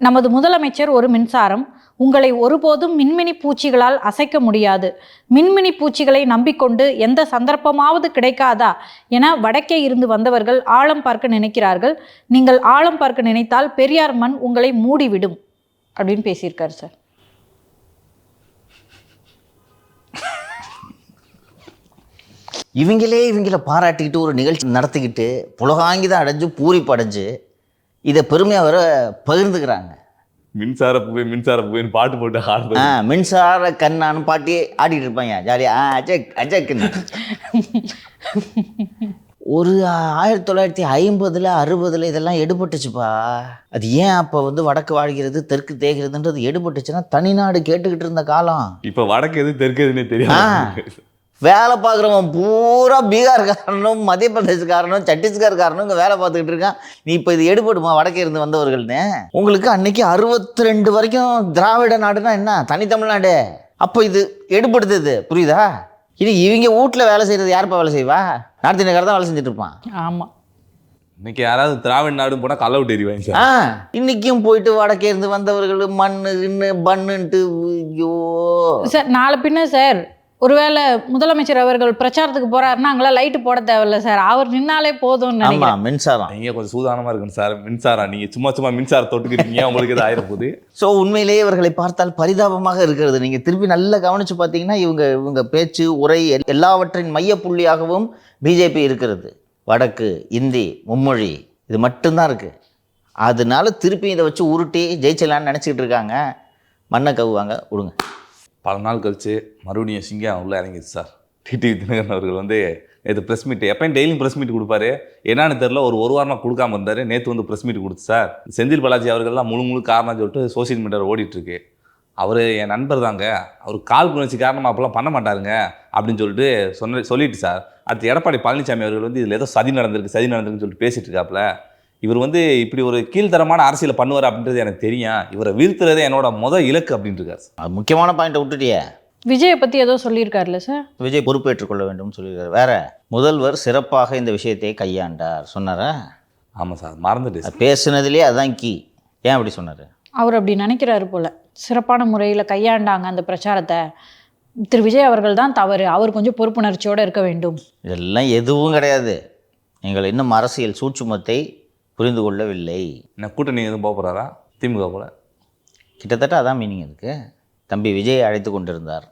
நமது முதலமைச்சர் ஒரு மின்சாரம். உங்களை ஒருபோதும் மின்மினி பூச்சிகளால் அசைக்க முடியாது. மின்மினி பூச்சிகளை நம்பிக்கொண்டு எந்த சந்தர்ப்பமாவது கிடைக்காதா என வடக்கே இருந்து வந்தவர்கள் ஆழம் பார்க்க நினைக்கிறார்கள். நீங்கள் ஆழம் பார்க்க நினைத்தால் பெரியார் மண் உங்களை மூடிவிடும் அப்படின்னு பேசியிருக்காரு சார். இவங்கள பாராட்டிக்கிட்டு ஒரு நிகழ்ச்சி நடத்திக்கிட்டு புலகாங்கிதான் அடைஞ்சு பூரிப்பு அடைஞ்சு இதை பெருமையாக வர பகிர்ந்துக்கிறாங்க. மின்சார புகைன்னு பாட்டு போட்டு மின்சார கண்ணான்னு பாட்டி ஆடிட்டு இருப்பாங்க ஜாலியாக அஜக்குன்னு. ஒரு 1950 60 இதெல்லாம் எடுபட்டுச்சுப்பா. அது ஏன் அப்போ வடக்கு வாழ்கிறது தெற்கு தேய்கிறதுன்றது எடுபட்டுச்சுன்னா தனிநாடு கேட்டுக்கிட்டு இருந்த காலம். இப்போ வடக்கு எது தெற்கு எதுன்னே தெரியும். வேலை பார்க்குறவன் பூரா பீகார்காரனும் மத்திய பிரதேசக்காரனும் சத்தீஸ்கர்காரனும் இங்கே வேலை பார்த்துக்கிட்டு இருக்கான். நீ இப்போ இது எடுபடுமா வடக்கே இருந்து வந்தவர்கள்னு? உங்களுக்கு அன்னைக்கு 62 வரைக்கும் திராவிட நாடுனா என்ன தனி தமிழ்நாடு. அப்போ இது எடுபடுது. இது புரியுதா? இது இவங்க வீட்டில் வேலை செய்கிறது யாருப்பா வேலை செய்வா? நார்த் இந்தியக்கார தான் வேலை செஞ்சுட்டு இருப்பான். ஆமாம். இன்னைக்கு யாராவது திராவிட நாடு போனால் கள்ள விட்டு எறிவாங்க சார். இன்னைக்கும் போயிட்டு வடக்கே இருந்து வந்தவர்கள் மண்ணு இன்னு பண்ணுன்ட்டு. ஐயோ சார், நாளை பின்ன சார் ஒருவேளை முதலமைச்சர் அவர்கள் பிரச்சாரத்துக்கு போறாருன்னா அங்கெல்லாம் லைட்டு போட தேவையில்ல சார், அவர் நின்னாலே போதும். மின்சாரம் நீங்க கொஞ்சம் சூதானமா இருக்கணும் சார். மின்சாரம் நீங்க சும்மா மின்சாரம் தொட்டுக்கிட்டீங்க, உங்களுக்கு இது ஆயிரம் போகுது. ஸோ உண்மையிலேயே இவர்களை பார்த்தால் பரிதாபமாக இருக்கிறது. நீங்க திருப்பி நல்லா கவனிச்சு பார்த்தீங்கன்னா இவங்க பேச்சு உரை எல்லாவற்றின் மையப்புள்ளியாகவும் பிஜேபி இருக்கிறது. வடக்கு இந்தி மும்மொழி இது மட்டும்தான் இருக்கு. அதனால திருப்பி இதை வச்சு உருட்டி ஜெயிச்சலான்னு நினச்சிக்கிட்டு இருக்காங்க. மண்ணை கவுவாங்க விடுங்க. பல நாள் கழிச்சு மறுபடியும் சிங்கம் உள்ளே இறங்கிடுச்சு சார். டிடிவி தினகரன் அவர்கள் நேற்று ப்ரெஸ் மீட், எப்பயும் டெய்லியும் ப்ரெஸ் மீட் கொடுப்பாரு, என்னன்னு தெரில ஒரு வாரமாக கொடுக்காம இருந்தார். நேற்று ப்ரெஸ் மீட் கொடுத்து சார். செந்தில் பாலாஜி அவர்கள்லாம் முழு காரணம் சொல்லிட்டு சோசியல் மீடியாவில் ஓடிட்டுருக்கு. அவர் என் நண்பர் தாங்க, அவர் கால் புணர்ச்சி காரணமாக அப்போல்லாம் பண்ண மாட்டாருங்க அப்படின்னு சொல்லிட்டு சொல்லிட்டு சார். அடுத்து எடப்பாடி பழனிசாமி அவர்கள் இதில் ஏதோ சதி நடந்திருக்குன்னு சொல்லிட்டு பேசிகிட்டு இருக்காப்புல. இவர் இப்படி ஒரு கீழ்த்தரமான அரசியலை பண்ணுவார் அப்படின்றது எனக்கு தெரியும். இவரை வீழ்த்துறதே என்னோட இலக்கு அப்படின்ட்டு இருக்காரு. முக்கியமான பாயிண்ட்டை விட்டுட்டியே. விஜயை பற்றி ஏதோ சொல்லியிருக்காருல்ல சார். விஜய் பொறுப்பேற்றுக்கொள்ள வேண்டும்னு சொல்லியிருக்காரு. வேற முதல்வர் சிறப்பாக இந்த விஷயத்தை கையாண்டார் சொன்னாரா? ஆமாம் சார், மறந்துட்டு பேசுனதுலேயே அதுதான் கீ. ஏன் அப்படி சொன்னார்? அவர் அப்படி நினைக்கிறாரு போல. சிறப்பான முறையில் கையாண்டாங்க அந்த பிரச்சாரத்தை. திரு விஜய் அவர்கள் தான் தவறு, அவர் கொஞ்சம் பொறுப்புணர்ச்சியோடு இருக்க வேண்டும். இதெல்லாம் எதுவும் கிடையாது. நீங்கள் இன்னும் அரசியல் சூட்சுமத்தை புரிந்து கொள்ளவில்லை. என்ன கூட்டணி எதுவும் போக போகிறாரா திமுக போல? கிட்டத்தட்ட அதான் மீனிங் இருக்குது. தம்பி விஜய் அழைத்து கொண்டிருந்தார்,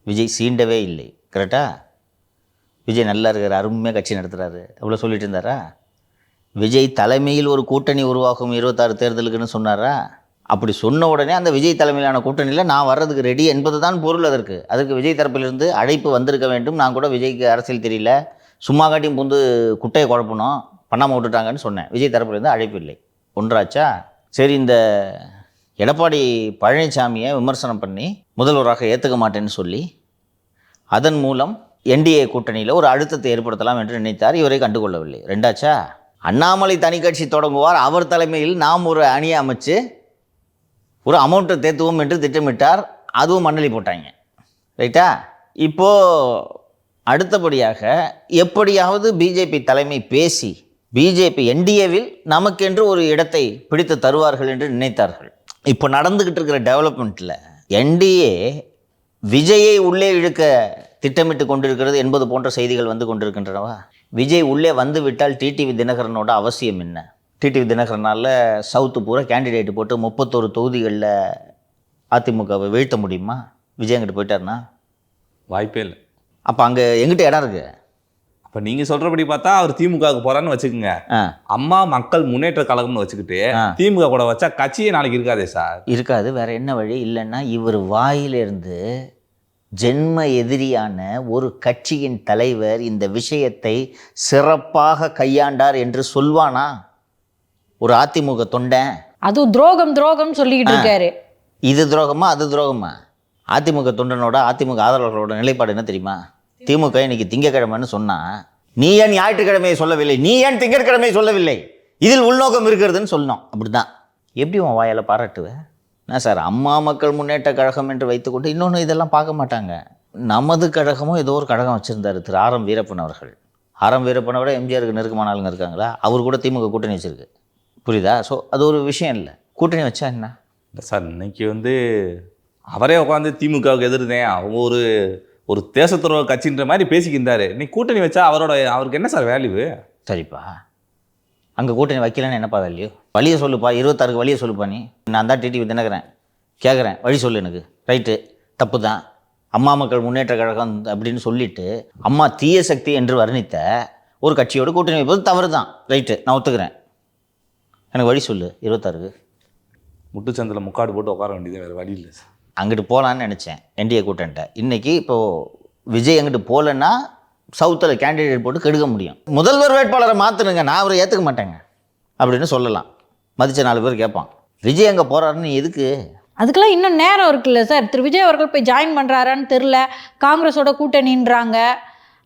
விஜய் சீண்டவே இல்லை. கரெக்டா? விஜய் நல்லா இருக்கிற அருமையாக கட்சி நடத்துகிறாரு அவ்வளோ சொல்லிட்டு இருந்தாரா? விஜய் தலைமையில் ஒரு கூட்டணி உருவாகும் 26 தேர்தலுக்குன்னு சொன்னாரா? அப்படி சொன்ன உடனே அந்த விஜய் தலைமையிலான கூட்டணியில் நான் வர்றதுக்கு ரெடி என்பது தான் பொருள். அதற்கு விஜய் தரப்பிலிருந்து அழைப்பு வந்திருக்க வேண்டும். நான் கூட விஜய்க்கு அரசியல் தெரியல, சும்மா காட்டியும் புந்து குட்டையை குழப்பணும் பண்ணாமல் விட்டுட்டாங்கன்னு சொன்னேன். விஜய் தரப்புலேருந்து அழைப்பு இல்லை. ஒன்றாச்சா? சரி, இந்த எடப்பாடி பழனிசாமியை விமர்சனம் பண்ணி முதல்வராக ஏற்றுக்க மாட்டேன்னு சொல்லி அதன் மூலம் என்டிஏ கூட்டணியில் ஒரு அழுத்தத்தை ஏற்படுத்தலாம் என்று நினைத்தார். இவரை கண்டுகொள்ளவில்லை. ரெண்டாச்சா? அண்ணாமலை தனி கட்சி தொடங்குவார், அவர் தலைமையில் நாம் ஒரு அணியை அமைச்சு ஒரு அமௌண்ட்டை தேத்துவோம் என்று திட்டமிட்டார். அதுவும் மண்ணலி போட்டாங்க. ரைட்டா? இப்போது அடுத்தபடியாக எப்படியாவது பிஜேபி தலைமை பேசி பிஜேபி என்டிஏவில் நமக்கென்று ஒரு இடத்தை பிடித்து தருவார்கள் என்று நினைத்தார்கள். இப்போ நடந்துக்கிட்டு இருக்கிற டெவலப்மெண்ட்டில் என்டிஏ விஜயை உள்ளே இழுக்க திட்டமிட்டு கொண்டிருக்கிறது என்பது போன்ற செய்திகள் வந்து கொண்டிருக்கின்றனவா? விஜய் உள்ளே வந்து விட்டால் டிடிவி தினகரனோட அவசியம் என்ன? டிடிவி தினகரனால் சவுத்து பூரா கேண்டிடேட்டு போட்டு 31 தொகுதிகளில் அதிமுகவை வீழ்த்த முடியுமா? விஜய் அங்கிட்டு போயிட்டார்னா வாய்ப்பே இல்லை. அப்போ அங்கே எங்கிட்ட இடம் இருக்குது. அப்போ நீங்கள் சொல்கிறபடி பார்த்தா அவர் திமுகவுக்கு போகிறான்னு வச்சுக்கோங்க. அம்மா மக்கள் முன்னேற்ற கழகம்னு வச்சுக்கிட்டு திமுக கூட வச்சா கட்சியே நாளைக்கு இருக்காதே சார். இருக்காது. வேற என்ன வழி? இல்லைன்னா இவர் வாயிலிருந்து ஜென்ம எதிரியான ஒரு கட்சியின் தலைவர் இந்த விஷயத்தை சிறப்பாக கையாண்டார் என்று சொல்வானா ஒரு அதிமுக தொண்டன்? அது துரோகம் சொல்லிக்கிட்டு இருக்காரு. இது துரோகமா அது துரோகமா? அதிமுக தொண்டனோட அதிமுக ஆதரவாளர்களோட நிலைப்பாடு என்ன தெரியுமா? திமுக இன்னைக்கு திங்கக்கிழமைன்னு சொன்னால் நீ ஏன் ஞாயிற்றுக்கிழமையை சொல்லவில்லை, நீ ஏன் திங்கட்கிழமையை சொல்லவில்லை, இதில் உள்நோக்கம் இருக்கிறதுன்னு சொல்லணும். அப்படி தான். எப்படி உன் வாயால் பாராட்டுவேன்? என்ன சார், அம்மா மக்கள் முன்னேற்ற கழகம் என்று வைத்துக்கொண்டு இன்னொன்று இதெல்லாம் பார்க்க மாட்டாங்க. நமது கழகமும் ஏதோ ஒரு கழகம் வச்சுருந்தார் திரு ஆர்.எம். வீரப்பன் அவர்கள். ஆர்.எம். வீரப்பனை விட எம்ஜிஆருக்கு நெருக்கமான ஆளுங்க இருக்காங்களா? அவர் கூட திமுக கூட்டணி வச்சுருக்கு. புரியுதா? ஸோ அது ஒரு விஷயம் இல்லை. கூட்டணி வச்சா என்ன? இல்லை சார், இன்னைக்கு வந்து அவரே உட்காந்து திமுகவுக்கு எதிர்த்தேன், அவங்க ஒரு தேசத்துறவு கட்சின்ற மாதிரி பேசிக்கின்றாரு. இன்னைக்கு கூட்டணி வச்சா அவருக்கு என்ன சார் வேல்யூ? சரிப்பா, அங்கே கூட்டணி வைக்கலன்னு என்னப்பா வேல்யூ? வழியை சொல்லுப்பா, 26க்கு வழியை சொல்லுப்பா. நீ நான் தான் டிடிவி தினகரன் கேட்குறேன், வழி சொல்லு எனக்கு. ரைட்டு, தப்பு தான். அம்மா மக்கள் முன்னேற்ற கழகம் அப்படின்னு சொல்லிட்டு அம்மா தீய சக்தி என்று வர்ணித்த ஒரு கட்சியோட கூட்டணி வைப்பது தவறு தான். ரைட்டு, நான் ஒத்துக்கிறேன். எனக்கு வழி சொல்லு 26க்கு. முட்டுச்சந்தில் முக்காடு போட்டு உட்கார வேண்டியது, வேறு வழி இல்லை சார். அங்கிட்டு போகலான்னு நினச்சேன் என்டிஏ கூட்டணிட்ட. இன்றைக்கி இப்போது விஜய் அங்கிட்டு போகலன்னா சவுத்தில் கேண்டிடேட் போட்டு கெடுக்க முடியும். முதல்வர் வேட்பாளரை மாற்றணுங்க, நான் அவரை ஏற்றுக்க மாட்டேங்க அப்படின்னு சொல்லலாம். மதித்த 4 பேர் கேட்பான். விஜய் அங்கே போகிறாருன்னு எதுக்கு? அதுக்கெல்லாம் இன்னும் நேரம் இருக்குல்ல சார். திரு விஜய் அவர்கள் போய் ஜாயின் பண்ணுறாரான்னு தெரில, காங்கிரஸோட கூட்டணின்றாங்க.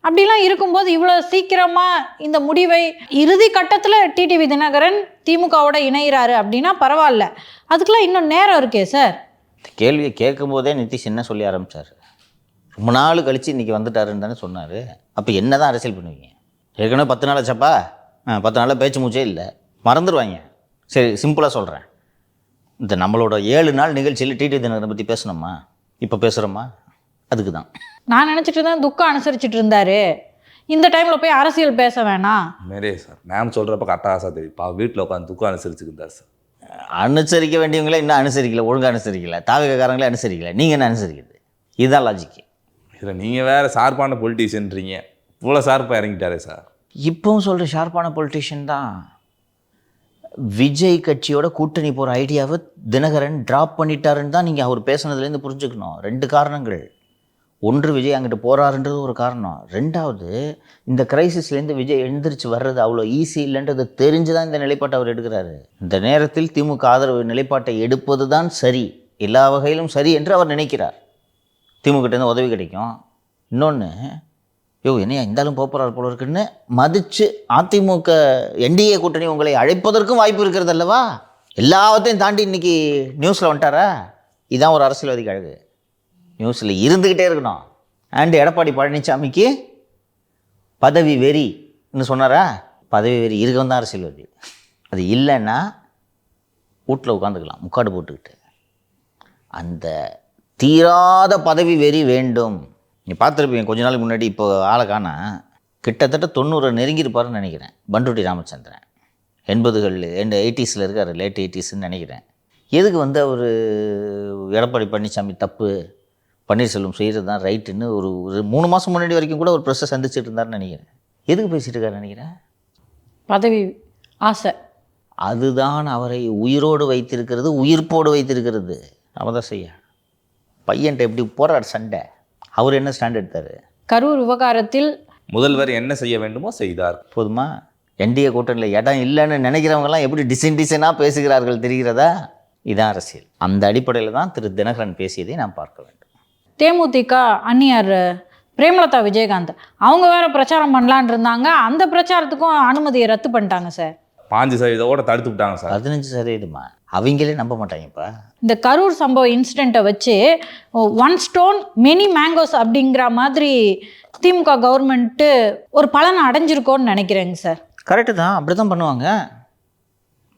அப்படிலாம் இருக்கும்போது இவ்வளோ சீக்கிரமாக இந்த முடிவை இறுதி கட்டத்தில் டிடிவி தினகரன் திமுகவோட இணைகிறாரு அப்படின்னா பரவாயில்ல. அதுக்கெல்லாம் இன்னும் நேரம் இருக்கே சார். இந்த கேள்வியை கேட்கும் போதே நிதிஷ் என்ன சொல்லி ஆரம்பித்தார்? ரொம்ப நாள் கழித்து இன்றைக்கி வந்துட்டாருன்னு தானே சொன்னார். அப்போ என்ன தான் அரசியல் பண்ணுவீங்க? ஏற்கனவே 10 நாள் ஆச்சப்பா, 10 நாளில் பேச்சு மூச்சே இல்லை, மறந்துடுவாங்க. சரி, சிம்பிளாக சொல்கிறேன். இந்த நம்மளோட 7 நாள் நிகழ்ச்சியில் டிடிவி தினகரனை பற்றி பேசணுமா? இப்போ பேசுகிறோமா? அதுக்கு தான் நான் நினச்சிட்டு இருந்தேன் துக்கம் அனுசரிச்சுட்டு இருந்தாரு, இந்த டைமில் போய் அரசியல் பேச வேணாம். மேரே சார், மேம் சொல்கிறப்ப கரெக்டாக சார் தெரியுப்பா, வீட்டில் உட்காந்து துக்கம் அனுசரிச்சுக்கிட்டார் சார். அனுசரிக்க வேண்டியவங்களே இன்னும் அனுசரிக்கலை, ஒழுங்காக அனுசரிக்கலை, தாவகக்காரங்களே அனுசரிக்கலை. நீங்கள் என்ன அனுசரிக்கிறது? இதுதான் லாஜிக்கு. இதில் நீங்கள் வேறு ஷார்ப்பான பொலிட்டீஷியன்றீங்க, இவ்வளோ ஷார்ப்பாக இறங்கிட்டாரே சார். இப்போவும் சொல்கிற ஷார்ப்பான பொலிட்டிஷியன் தான். விஜய் கட்சியோட கூட்டணி போகிற ஐடியாவை தினகரன் ட்ராப் பண்ணிட்டாருன்னு தான் நீங்கள் அவர் பேசுனதுலேருந்து புரிஞ்சுக்கணும். 2 காரணங்கள். ஒன்று, விஜய் அங்கிட்டு போகிறாருன்றது ஒரு காரணம். 2வது, இந்த கிரைசிஸ்லேருந்து விஜய் எழுந்திரிச்சு வர்றது அவ்வளோ ஈஸி இல்லைன்றது தெரிஞ்சு தான் இந்த நிலைப்பாட்டை அவர் எடுக்கிறாரு. இந்த நேரத்தில் திமுக ஆதரவு நிலைப்பாட்டை எடுப்பது தான் சரி, எல்லா வகையிலும் சரி என்று அவர் நினைக்கிறார். திமுககிட்டேருந்து உதவி கிடைக்கும். இன்னொன்று, என்னையா இருந்தாலும் போகிறார் போல இருக்குன்னு மதித்து அதிமுக என்டிஏ கூட்டணி உங்களை அழைப்பதற்கும் வாய்ப்பு இருக்கிறது அல்லவா? எல்லாத்தையும் தாண்டி இன்றைக்கி நியூஸில் வந்துட்டாரா? இதுதான் ஒரு அரசியல்வாதிக்கு அழகு. நியூஸில் இருந்துக்கிட்டே இருக்கணும். அண்டு எடப்பாடி பழனிசாமிக்கு பதவி வெறின்னு சொன்னாரா? பதவி வெறி இருக்கவும் தான் அரசியல்வாதி. அது இல்லைன்னா வீட்டில் உட்காந்துக்கலாம் முக்காடு போட்டுக்கிட்டு. அந்த தீராத பதவி வெறி வேண்டும். நீங்கள் பார்த்துருப்பீங்க கொஞ்ச நாளுக்கு முன்னாடி, இப்போ ஆளை காண கிட்டத்தட்ட 90 நெருங்கியிருப்பாருன்னு நினைக்கிறேன். பண்ருட்டி ராமச்சந்திரன் 80கள் 80s இருக்கார், லேட் 80sன்னு நினைக்கிறேன். எதுக்கு வந்து அவர் எடப்பாடி பழனிசாமி தப்பு, பன்னீர்செல்வம் செய்கிறது தான் ரைட்டுன்னு ஒரு 3 மாதம் முன்னாடி வரைக்கும் கூட ஒரு ப்ரெஸ்ஸை சந்திச்சுட்டு இருந்தாருன்னு நினைக்கிறேன். எதுக்கு பேசிகிட்டு இருக்காரு நினைக்கிறேன்? பதவி ஆசை. அதுதான் அவரை உயிரோடு வைத்திருக்கிறது, உயிர்ப்போடு வைத்திருக்கிறது. அவதான் செய்ய பையன்ட்ட எப்படி போராட சண்டை. அவர் என்ன ஸ்டாண்ட் எடுத்தார்? கரூர் விவகாரத்தில் முதல்வர் என்ன செய்ய வேண்டுமோ செய்தார். போதுமா? என்டிஏ கூட்டணியில் இடம் இல்லைன்னு நினைக்கிறவங்கலாம் எப்படி டிசைனாக பேசுகிறார்கள் தெரிகிறதா? இதான் அரசியல். அந்த அடிப்படையில் தான் திரு தினகரன் பேசியதை நாம் பார்க்க வேண்டும். தேமுதிக அந்நியார் பிரேமலதா விஜயகாந்த் அவங்க வேற பிரச்சாரம் பண்ணலான் இருந்தாங்க. அந்த பிரச்சாரத்துக்கும் அனுமதியை ரத்து பண்ணிட்டாங்க சார். 5% தடுத்து விட்டாங்க சார். 15%. அவங்களே நம்ப மாட்டாங்கப்பா. இந்த கரூர் சம்பவ இன்சிடெண்ட்டை வச்சு 1 ஸ்டோன் மெனி மேங்கோஸ் அப்படிங்கிற மாதிரி திமுக கவர்மெண்ட்டு ஒரு பலனை அடைஞ்சிருக்கோன்னு நினைக்கிறேங்க சார். கரெக்டு தான், அப்படி தான் பண்ணுவாங்க.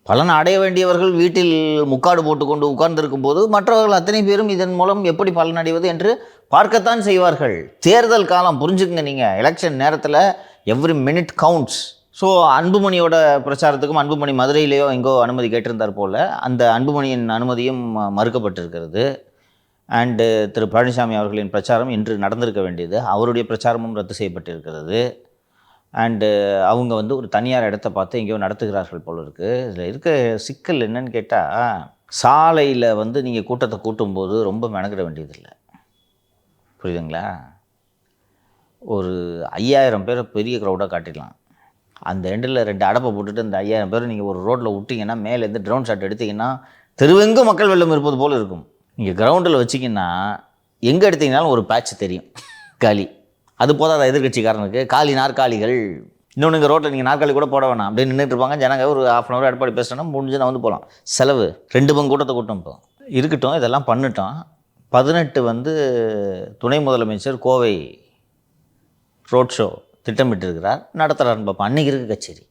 பலன் அடைய வேண்டியவர்கள் வீட்டில் முக்காடு போட்டுக்கொண்டு உட்கார்ந்திருக்கும் போது மற்றவர்கள் அத்தனை பேரும் இதன் மூலம் எப்படி பலன் அடைவது என்று பார்க்கத்தான் செய்வார்கள். தேர்தல் காலம் புரிஞ்சுக்குங்க. நீங்கள் எலெக்ஷன் நேரத்தில் எவ்ரி மினிட் கவுண்ட்ஸ். ஸோ அன்புமணியோட பிரச்சாரத்துக்கும் அன்புமணி மதுரையிலேயோ எங்கோ அனுமதி கேட்டிருந்தார் போல், அந்த அன்புமணியின் அனுமதியும் மறுக்கப்பட்டிருக்கிறது. அண்டு திரு பழனிசாமி அவர்களின் பிரச்சாரம் இன்று நடந்திருக்க வேண்டியது, அவருடைய பிரச்சாரமும் ரத்து செய்யப்பட்டிருக்கிறது. அண்டு அவங்க வந்து ஒரு தனியார் இடத்த பார்த்து எங்கேயோ நடத்துகிறார்கள் போல் இருக்குது. இதில் இருக்க சிக்கல் என்னன்னு கேட்டால், சாலையில் வந்து நீங்கள் கூட்டத்தை கூட்டும்போது ரொம்ப மெனக்கிட வேண்டியதில்லை, புரியுதுங்களா? ஒரு 5000 பேரை பெரிய க்ரௌடாக காட்டிடலாம். அந்த எண்டில் 2 அடப்பை போட்டுட்டு அந்த 5000 பேர் நீங்கள் ஒரு ரோட்டில் விட்டிங்கன்னா, மேலேருந்து ட்ரோன் ஷாட் எடுத்திங்கன்னா தெருவெங்கும் மக்கள் வெள்ளம் இருப்பது போல் இருக்கும். நீங்கள் கிரவுண்டில் வச்சிங்கன்னா எங்கே எடுத்திங்கனாலும் ஒரு பேட்ச் தெரியும் காலி. அது போதாத எதிர்கட்சிக்காரனுக்கு காலி நாற்காலிகள். இன்னொன்று, இங்கே ரோட்டில் நீங்கள் நாற்காலி கூட போட வேணாம், அப்படியே நின்றுட்டு இருப்பாங்க ஜனங்க. ஒரு 1/2 hour எடப்பாடி பேசுகிறோன்னா முடிஞ்சு நான் வந்து போகலாம். செலவு 2 பங்கு கூட்டத்தை கூட்டம் இப்போ இருக்கட்டும். இதெல்லாம் பண்ணிட்டோம். 18 வந்து துணை முதலமைச்சர் கோவை ரோட் ஷோ திட்டமிட்டிருக்கிறார், நடத்துகிறாருன்னு பார்ப்போம். அன்றைக்கி இருக்குது கச்சேரி.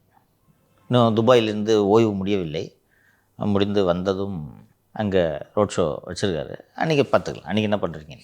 இன்னும் துபாயிலிருந்து ஓய்வு முடியவில்லை. முடிந்து வந்ததும் அங்கே ரோட் ஷோ வச்சுருக்காரு. அன்றைக்கி பார்த்துக்கலாம், அன்றைக்கி என்ன பண்ணுறீங்க?